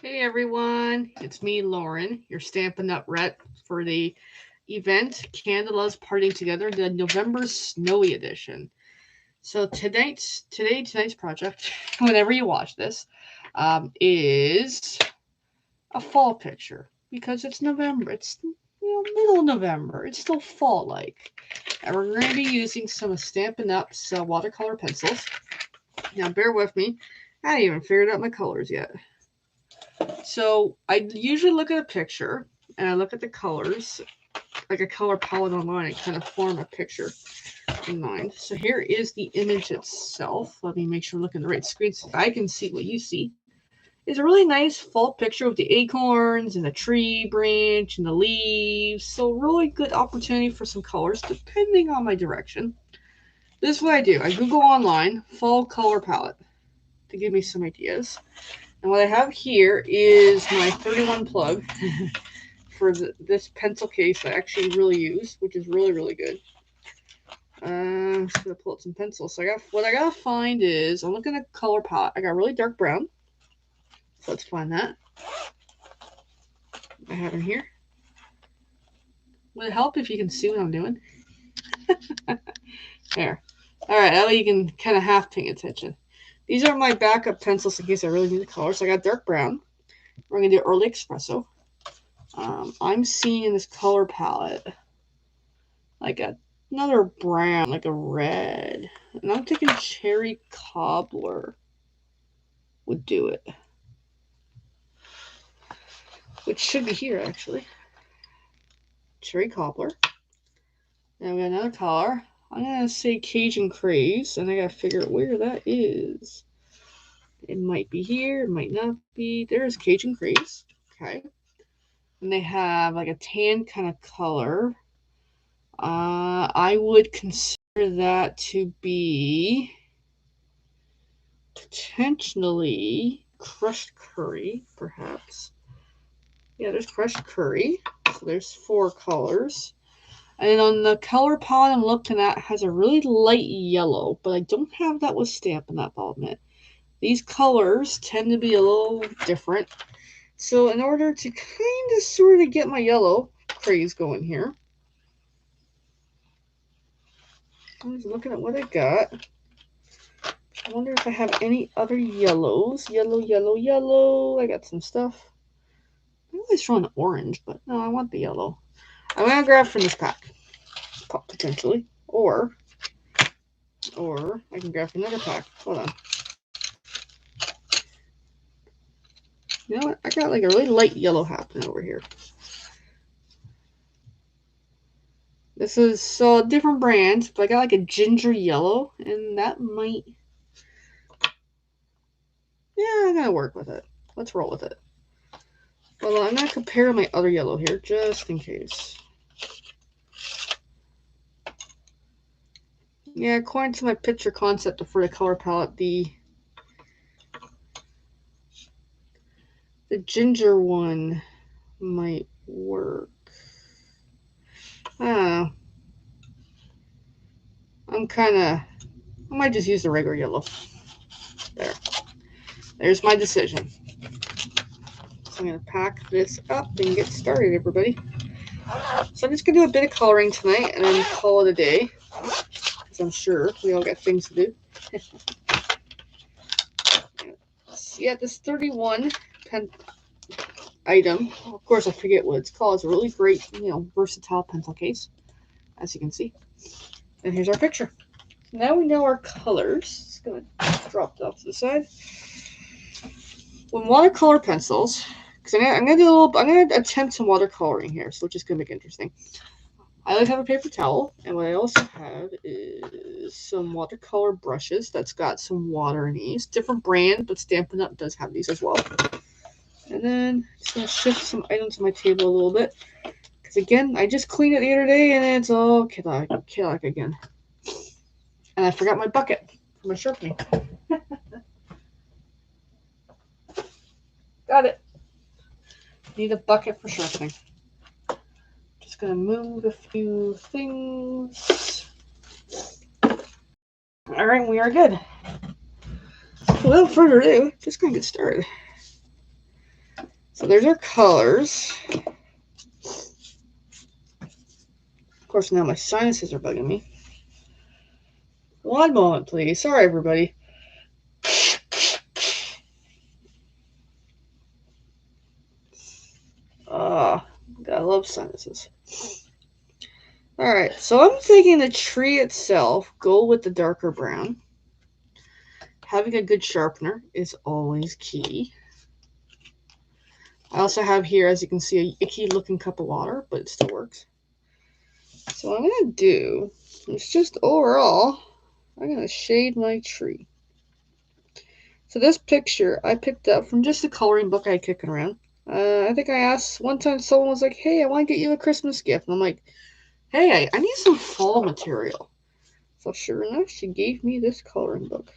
Hey everyone, it's me, Lauren, your Stampin' Up rep for the event Candelas Partying Together, the November Snowy Edition. So tonight's project, whenever you watch this, is a fall picture because it's November. It's middle of November. It's still fall like, and we're going to be using some Stampin' Up's watercolor pencils. Now bear with me, I haven't even figured out my colors yet. So I usually look at a picture and I look at the colors, like a color palette online, and kind of form a picture in mind. So here is the image itself. Let me make sure I'm looking at the right screen so I can see what you see. It's a really nice fall picture with the acorns and the tree branch and the leaves. So really good opportunity for some colors depending on my direction. This is what I do. I Google online fall color palette to give me some ideas. And what I have here is my 31 plug for this pencil case I actually really use, which is really, really good. I'm just going to pull out some pencils. So what I got to find is, I'm looking at color palette. I got really dark brown. So let's find that. I have in here. Would it help if you can see what I'm doing? There. Alright, that way you can kind of half pay attention. These are my backup pencils in case I really need the color. So I got dark brown. We're going to do early espresso. I'm seeing in this color palette like another brown, like a red. And I'm thinking cherry cobbler would do it. Which should be here, actually. Cherry cobbler. Then we got another color. I'm going to say Cajun Craze, and I got to figure out where that is. It might be here, it might not be. There's Cajun Craze. Okay. And they have like a tan kind of color. I would consider that to be potentially crushed curry, perhaps. Yeah, there's crushed curry. So there's 4 colors. And then on the color palette I'm looking at has a really light yellow, but I don't have that with Stampin' Up, I'll admit. These colors tend to be a little different. So in order to kind of sort of get my yellow craze going here, I'm just looking at what I got. I wonder if I have any other yellows. Yellow, yellow, yellow. I got some stuff. I'm always throwing orange, but no, I want the yellow. I'm going to grab from this pack, potentially. Or I can grab from another pack. Hold on. You know what? I got like a really light yellow happening over here. This is so different brands, but I got like a ginger yellow, and that might. Yeah, I'm gonna work with it. Let's roll with it. Well, I'm gonna compare my other yellow here, just in case. Yeah, according to my picture concept for the color palette, the ginger one might work. I don't know. I might just use the regular yellow. There's my decision. So I'm going to pack this up and get started, everybody. So I'm just going to do a bit of coloring tonight and then call it a day. Because I'm sure we all got things to do. Yeah, this 31 pen item, of course I forget what it's called. It's a really great, versatile pencil case, as you can see. And here's our picture. Now we know our colors. Just going to drop it off to the side. When watercolor pencils, because I'm going to attempt some watercoloring here, so which is going to make it interesting. I like to have a paper towel, and what I also have is some watercolor brushes that's got some water in these. Different brand, but Stampin' Up does have these as well. And then just going to shift some items on my table a little bit. Because again, I just cleaned it the other day, and it's all chaotic again. And I forgot my bucket for my sharpening. Got it. Need a bucket for sharpening. Just gonna move a few things. Alright, we are good. Without further ado, just gonna get started. So there's our colors. Of course, now my sinuses are bugging me. One moment, please. Sorry, everybody. Ah, I love sinuses. Alright, so I'm thinking the tree itself, go with the darker brown. Having a good sharpener is always key. I also have here, as you can see, a icky looking cup of water, but it still works. So what I'm going to do is just overall, I'm going to shade my tree. So this picture I picked up from just a coloring book I had kicking around. I think I asked one time, someone was like, hey, I want to get you a Christmas gift. And I'm like, hey, I need some fall material. So sure enough, she gave me this coloring book.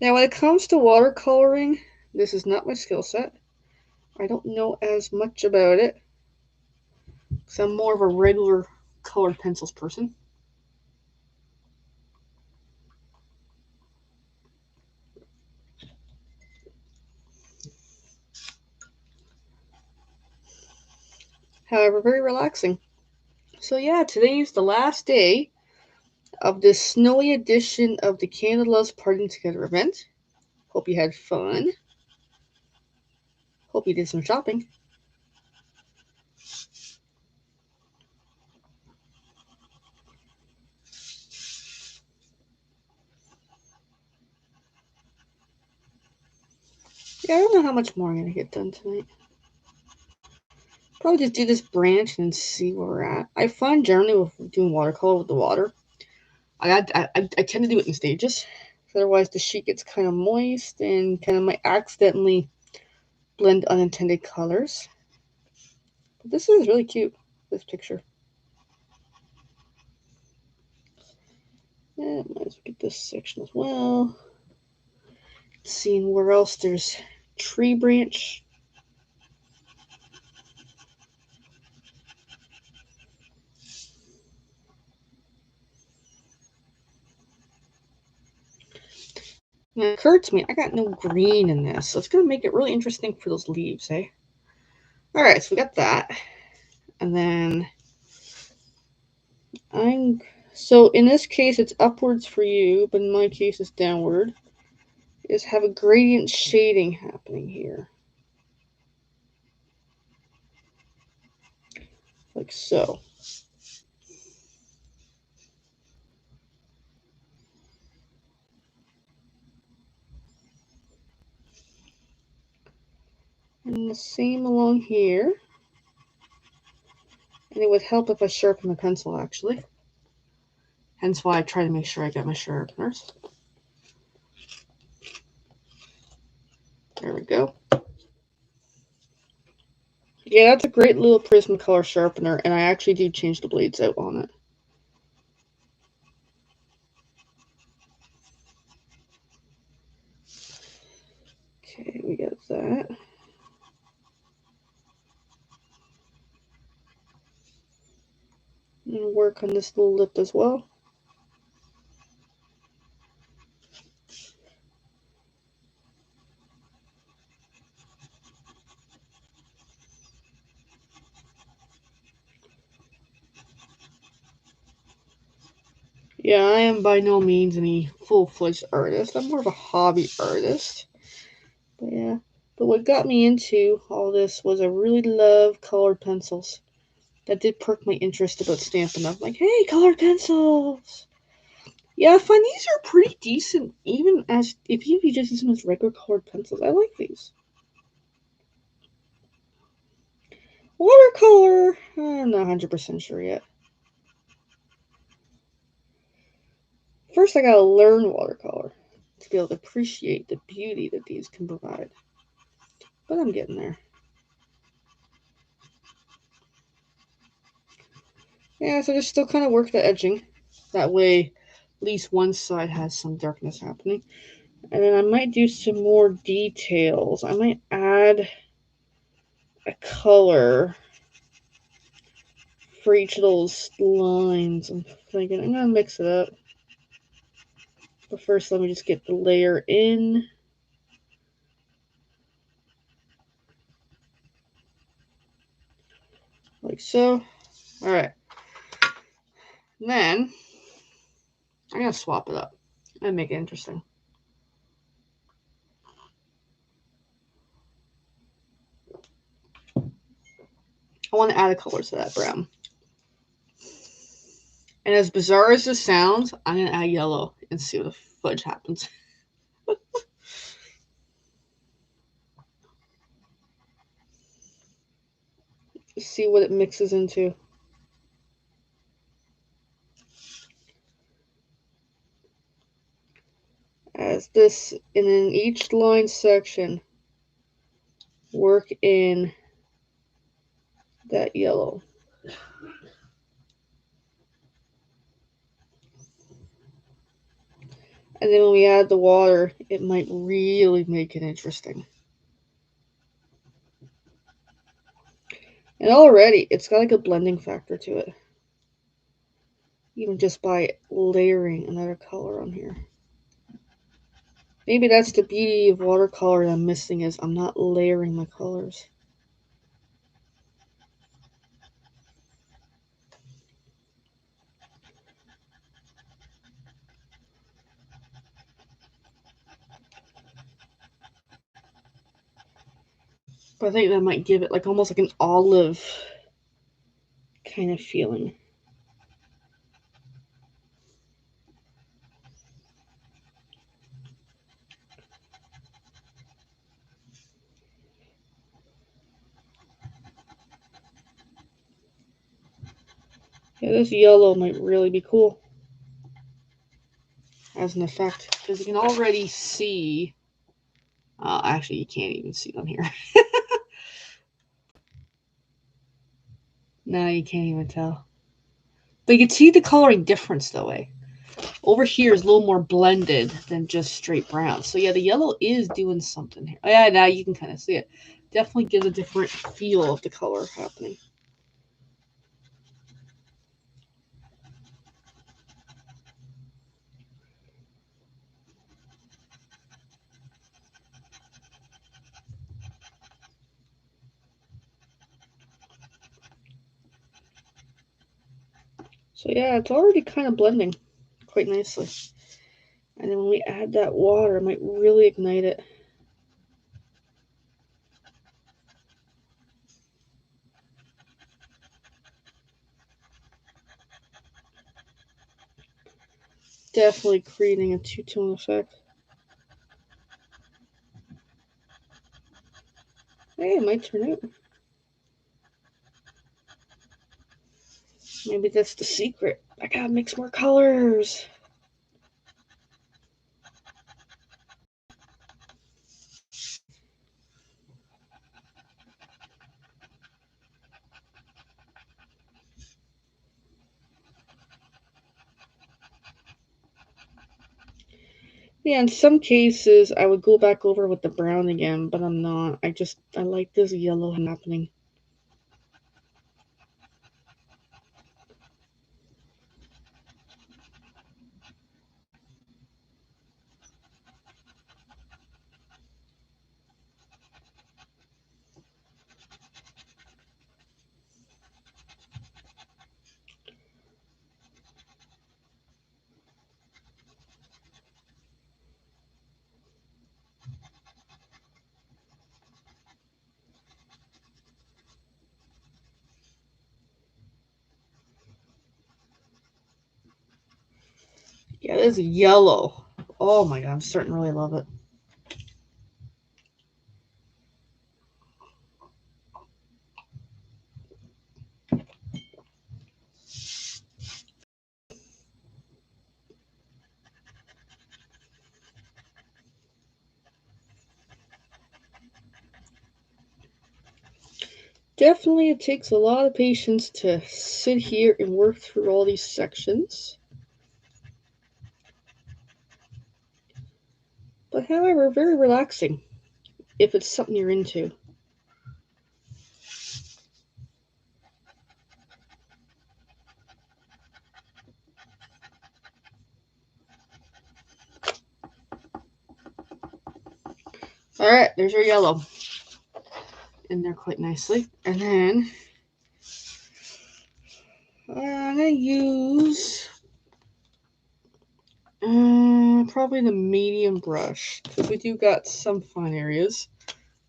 Now when it comes to watercoloring, this is not my skill set. I don't know as much about it, because I'm more of a regular colored pencils person. However, very relaxing. So yeah, today's the last day of this snowy edition of the Canada Loves Partying Together event. Hope you had fun. Hope you did some shopping. Yeah, I don't know how much more I'm going to get done tonight. Probably just do this branch and see where we're at. I find generally with doing watercolor with the water, I tend to do it in stages. Otherwise, the sheet gets kind of moist and kind of might accidentally blend unintended colors. But this is really cute, this picture. Yeah, might as well get this section as well. Seeing where else there's tree branch. Now, it occurred to me, I got no green in this, so it's going to make it really interesting for those leaves, eh? Alright, so we got that. And then so in this case it's upwards for you, but in my case it's downward. Is have a gradient shading happening here. Like so. And the same along here. And it would help if I sharpen the pencil, actually. Hence why I try to make sure I get my sharpeners. There we go. Yeah, that's a great little Prismacolor sharpener, and I actually do change the blades out on it. Okay, we got that. And work on this little lip as well. Yeah, I am by no means any full-fledged artist. I'm more of a hobby artist. But yeah. But what got me into all this was I really love colored pencils. That did perk my interest about Stampin' Up. Like, hey, colored pencils! Yeah, I find these are pretty decent, even as if you just use them as regular colored pencils. I like these. Watercolor, I'm not 100% sure yet. First, I gotta learn watercolor to be able to appreciate the beauty that these can provide. But I'm getting there. Yeah, so just still kind of work the edging. That way, at least one side has some darkness happening. And then I might do some more details. I might add a color for each of those lines. I'm thinking I'm gonna mix it up. But first, let me just get the layer in. Like so. Alright. Then, I'm going to swap it up and make it interesting. I want to add a color to that brown. And as bizarre as this sounds, I'm going to add yellow and see what the fudge happens. See what it mixes into. As this, and in each line section, work in that yellow. And then when we add the water, it might really make it interesting. And already, it's got like a blending factor to it. Even just by layering another color on here. Maybe that's the beauty of watercolor that I'm missing, is I'm not layering my colors. But I think that might give it like almost like an olive kind of feeling. Yeah, this yellow might really be cool as an effect, because you can already see. Actually, you can't even see on here. No, you can't even tell. But you can see the coloring difference, though, eh? Over here is a little more blended than just straight brown. So, yeah, the yellow is doing something here. Oh, yeah, now you can kind of see it. Definitely gives a different feel of the color happening. So, yeah, it's already kind of blending quite nicely. And then when we add that water, it might really ignite it. Definitely creating a two-tone effect. Hey, it might turn out. Maybe that's the secret. I gotta mix more colors. Yeah, in some cases, I would go back over with the brown again, but I'm not. I like this yellow happening. Yeah, this yellow. Oh my god, I'm starting to really love it. Definitely, it takes a lot of patience to sit here and work through all these sections. But however, very relaxing if it's something you're into. All right, there's your yellow in there quite nicely. And then I'm going to use probably the medium brush because we do got some fine areas.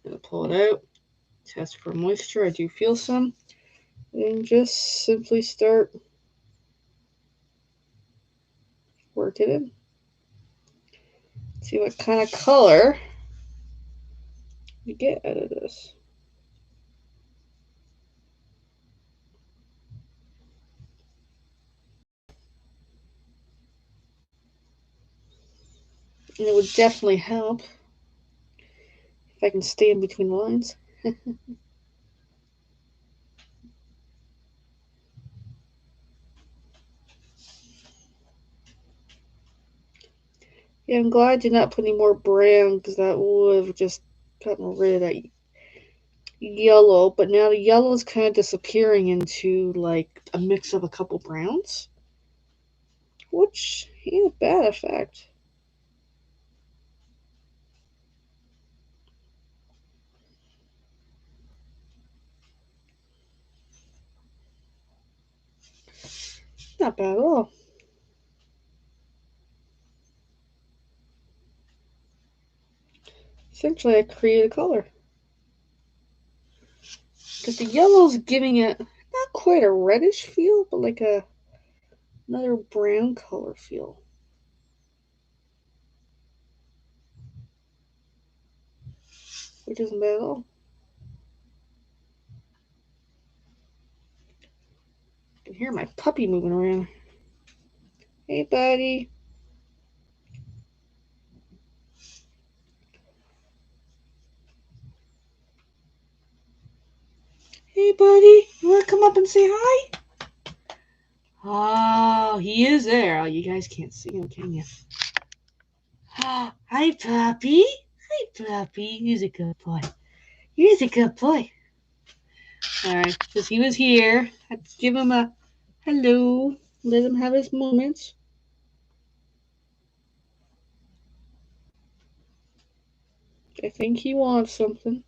I'm going to pull it out, test for moisture. I do feel some. And just simply start working it. See what kind of color you get out of this. And it would definitely help if I can stay in between the lines. Yeah, I'm glad I did not put any more brown because that would have just gotten rid of that yellow. But now the yellow is kind of disappearing into like a mix of a couple browns, which ain't a bad effect. Not bad at all. Essentially, I created a color. Because the yellow's giving it not quite a reddish feel, but like another brown color feel. Which isn't bad at all. I can hear my puppy moving around. Hey, buddy. Hey, buddy. You want to come up and say hi? Oh, he is there. Oh, you guys can't see him, can you? Oh, hi, puppy. Hi, puppy. He's a good boy. He's a good boy. All right, because he was here. Let's give him a hello. Let him have his moments. I think he wants something.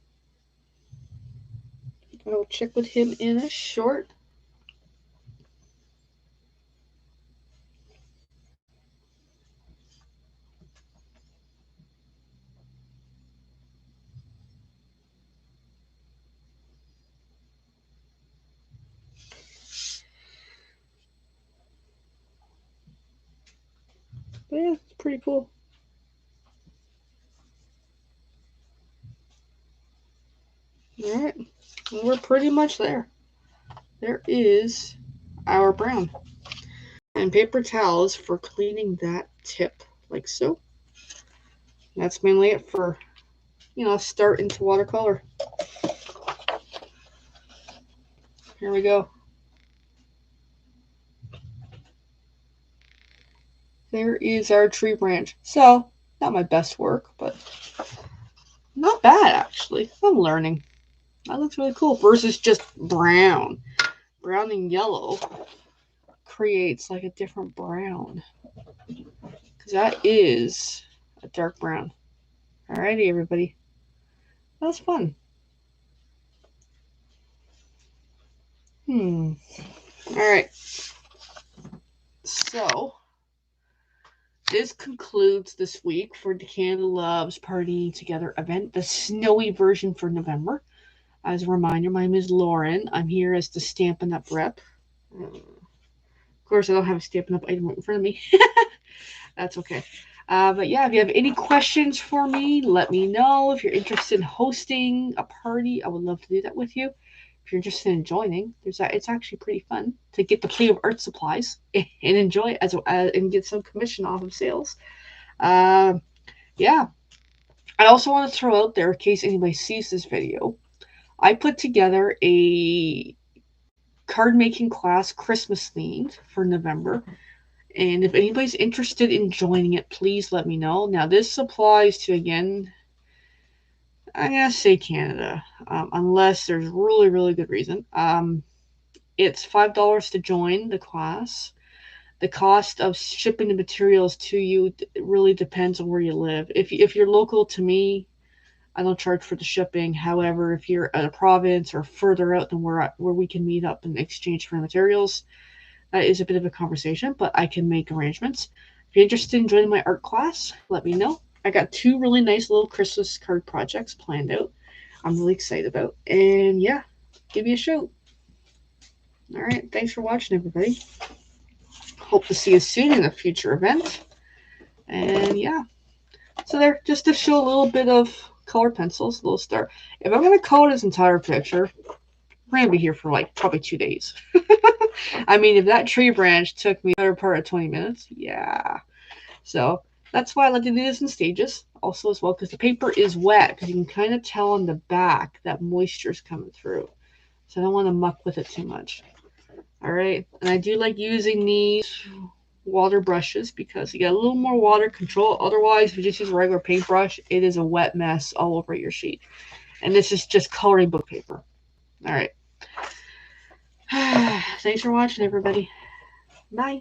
I'll check with him in a short. But yeah, it's pretty cool. All right, well, we're pretty much there. There is our brown. And paper towels for cleaning that tip, like so. That's mainly it for, start into watercolor. Here we go. There is our tree branch. So, not my best work, but not bad actually. I'm learning. That looks really cool versus just brown. Brown and yellow creates like a different brown. Because that is a dark brown. Alrighty, everybody. That was fun. Alright. So, this concludes this week for the Candle Loves Partying Together event, the snowy version for November. As a reminder, my name is Lauren. I'm here as the Stampin' Up rep. Of course, I don't have a Stampin' Up item right in front of me. That's okay. But yeah, if you have any questions for me, let me know. If you're interested in hosting a party, I would love to do that with you. If you're interested in joining, it's actually pretty fun to get the play of art supplies and enjoy it and get some commission off of sales. Yeah. I also want to throw out there, in case anybody sees this video, I put together a card making class, Christmas themed, for November. And if anybody's interested in joining it, please let me know. Now, this applies to, again, I'm going to say Canada, unless there's really, really good reason. It's $5 to join the class. The cost of shipping the materials to you really depends on where you live. If you're local to me, I don't charge for the shipping. However, if you're at a province or further out than where we can meet up and exchange for materials, that is a bit of a conversation, but I can make arrangements. If you're interested in joining my art class, let me know. I got 2 really nice little Christmas card projects planned out. I'm really excited about. And yeah, give me a shout. All right, thanks for watching, everybody. Hope to see you soon in a future event. And yeah, so there, just to show a little bit of color pencils, a little star. If I'm gonna color this entire picture, we're gonna be here for like probably 2 days. I mean, if that tree branch took me the better part of 20 minutes, yeah. So that's why I like to do this in stages, also as well, because the paper is wet, because you can kind of tell on the back that moisture is coming through. So I don't want to muck with it too much. All right, and I do like using these water brushes because you get a little more water control. Otherwise, if you just use a regular paintbrush, it is a wet mess all over your sheet. And this is just coloring book paper. All right. Thanks for watching, everybody. Bye.